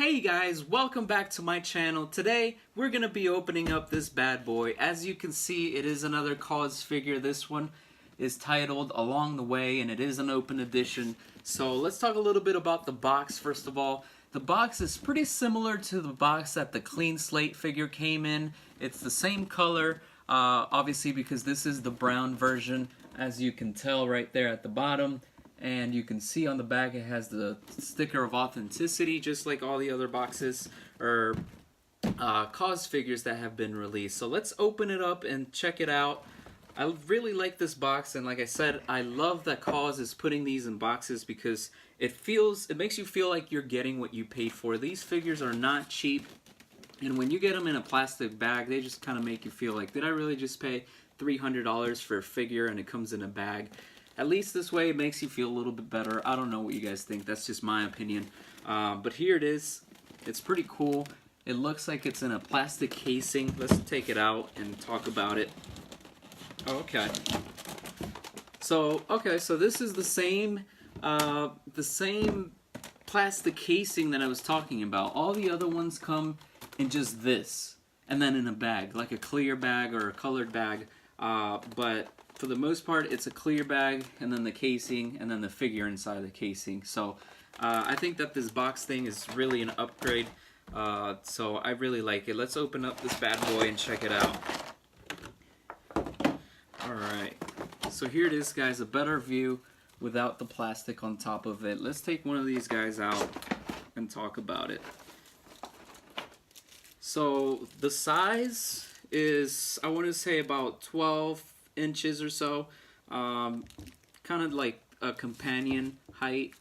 Hey guys, welcome back to my channel. Today we're going to be opening up this bad boy. As you can see, it is another KAWS figure. This one is titled Along the Way and it is an open edition. So let's talk a little bit about the box first of all. The box is pretty similar to the box that the Clean Slate figure came in. It's the same color, obviously because this is the brown version, as you can tell right there at the bottom. And you can see on the back it has the sticker of authenticity, just like all the other boxes or KAWS figures that have been released. So let's open it up and check it out. I really like this box, and like I said, I love that KAWS is putting these in boxes because it makes you feel like you're getting what you paid for. These figures are not cheap, and when you get them in a plastic bag, they just kind of make you feel like, did I really just pay $300 for a figure and it comes in a bag? At least this way it makes you feel a little bit better. I don't know what you guys think. That's just my opinion. But here it is. It's pretty cool. It looks like it's in a plastic casing. Let's take it out and talk about it. Okay. So this is the same plastic casing that I was talking about. All the other ones come in just this, and then in a bag, like a clear bag or a colored bag. But for the most part, it's a clear bag, and then the casing, and then the figure inside the casing. So I think that this box thing is really an upgrade. So I really like it. Let's open up this bad boy and check it out. Alright, so here it is, guys, a better view without the plastic on top of it. Let's take one of these guys out and talk about it. So the size is, I want to say, about 12 inches or so, kind of like a companion height.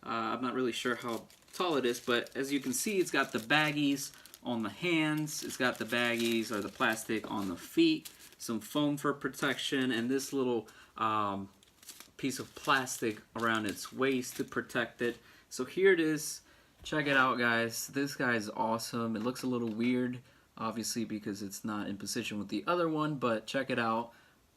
I'm not really sure how tall it is, but as you can see, it's got the baggies on the hands, it's got the baggies or the plastic on the feet, some foam for protection, and this little piece of plastic around its waist to protect it. So here it is. Check it out, guys. This guy is awesome. It looks a little weird, obviously, because it's not in position with the other one, but check it out.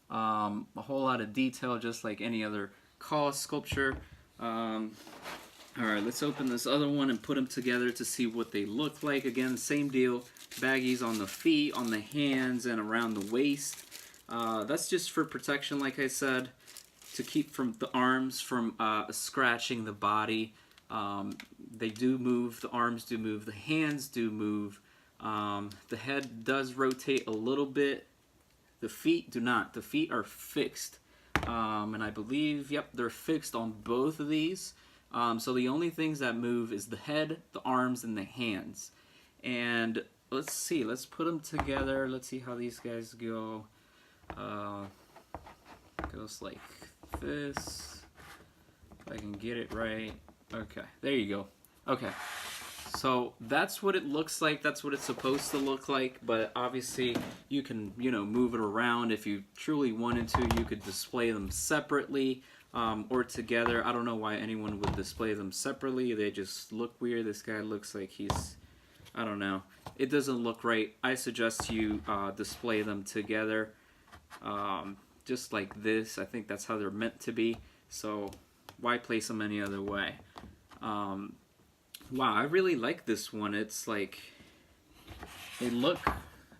A whole lot of detail, just like any other KAWS sculpture. Alright, let's open this other one and put them together to see what they look like. Again, same deal. Baggies on the feet, on the hands, and around the waist. That's just for protection, like I said, to keep from the arms from scratching the body. They do move, the arms do move, the hands do move. The head does rotate a little bit. The feet do not. The feet are fixed. And I believe, yep, they're fixed on both of these. So the only things that move is the head, the arms, and the hands. And let's see, let's put them together. Let's see how these guys go. Goes like this. If I can get it right. Okay, there you go. Okay. So that's what it looks like, that's what it's supposed to look like, but obviously you can, move it around if you truly wanted to. You could display them separately or together. I don't know why anyone would display them separately. They just look weird. This guy looks like he's, I don't know. It doesn't look right. I suggest you display them together just like this. I think that's how they're meant to be, so why place them any other way? Wow, I really like this one. It's like, they look,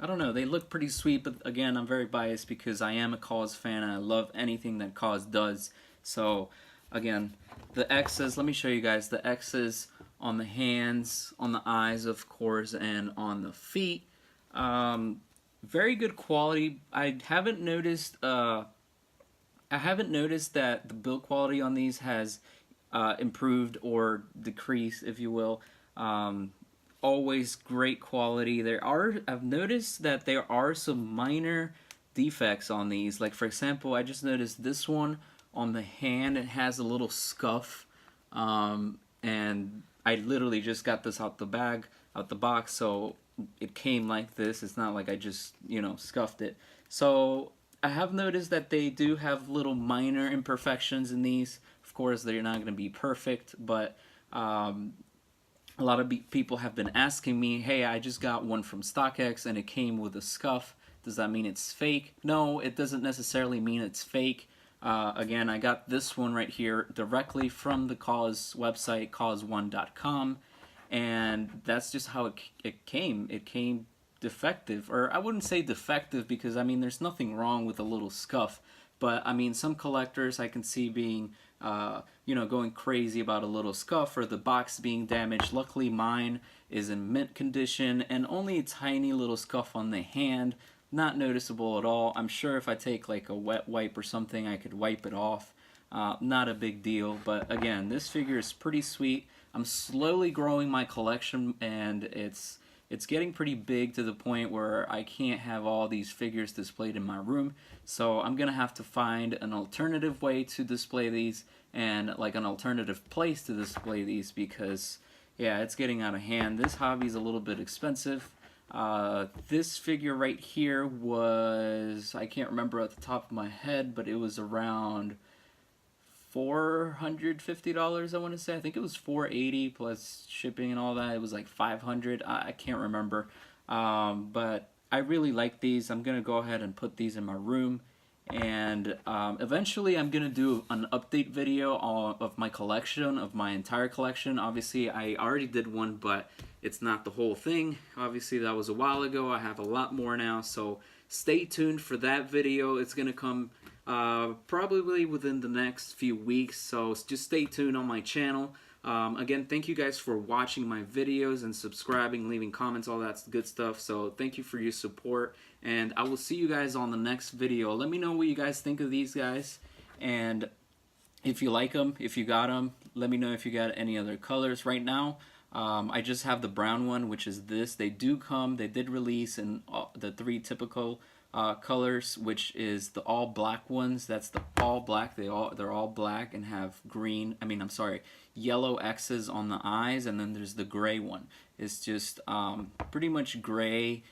I don't know, they look pretty sweet, but again, I'm very biased because I am a KAWS fan and I love anything that KAWS does. So, again, the X's, let me show you guys, the X's on the hands, on the eyes, of course, and on the feet. Very good quality. I haven't noticed that the build quality on these has improved or decreased, if you will. Always great quality. I've noticed that there are some minor defects on these. Like, for example, I just noticed this one on the hand, it has a little scuff, and I literally just got this out the box, so it came like this. It's not like I just, scuffed it. So I have noticed that they do have little minor imperfections in these. Of course, they're not going to be perfect, but a lot of people have been asking me, hey, I just got one from StockX and it came with a scuff. Does that mean it's fake? No, it doesn't necessarily mean it's fake. Again, I got this one right here directly from the KAWS website, KAWS1.com, and that's just how it came. It came defective, or I wouldn't say defective because I mean there's nothing wrong with a little scuff, but I mean some collectors I can see being going crazy about a little scuff or the box being damaged. Luckily mine is in mint condition and only a tiny little scuff on the hand, not noticeable at all. I'm sure if I take like a wet wipe or something I could wipe it off. Not a big deal, but again, this figure is pretty sweet. I'm slowly growing my collection, and it's getting pretty big to the point where I can't have all these figures displayed in my room. So I'm gonna have to find an alternative way to display these, and like an alternative place to display these, because yeah, it's getting out of hand. This hobby is a little bit expensive. This figure right here was, I can't remember at the top of my head, but it was around $450, I want to say. I think it was $480 plus shipping and all that. It was like $500. I can't remember. But I really like these. I'm gonna go ahead and put these in my room, and eventually I'm gonna do an update video of my collection, of my entire collection. Obviously I already did one, but it's not the whole thing. Obviously that was a while ago. I have a lot more now, so stay tuned for that video. It's gonna come probably within the next few weeks, so just stay tuned on my channel. Again, thank you guys for watching my videos and subscribing, leaving comments, all that good stuff. So thank you for your support, and I will see you guys on the next video. Let me know what you guys think of these guys, and if you like them, if you got them, let me know if you got any other colors. Right now I just have the brown one, which is this. They did release in the 3 typical colors, which is the all black ones. That's the all black. They're all black and have yellow X's on the eyes, and then there's the gray one. It's just pretty much gray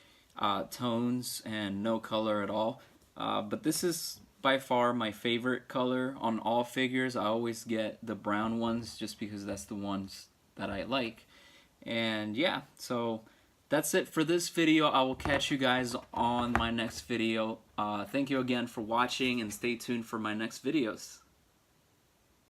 tones and no color at all. But this is by far my favorite color on all figures. I always get the brown ones just because that's the ones that I like. And yeah, so that's it for this video. I will catch you guys on my next video. Thank you again for watching, and stay tuned for my next videos.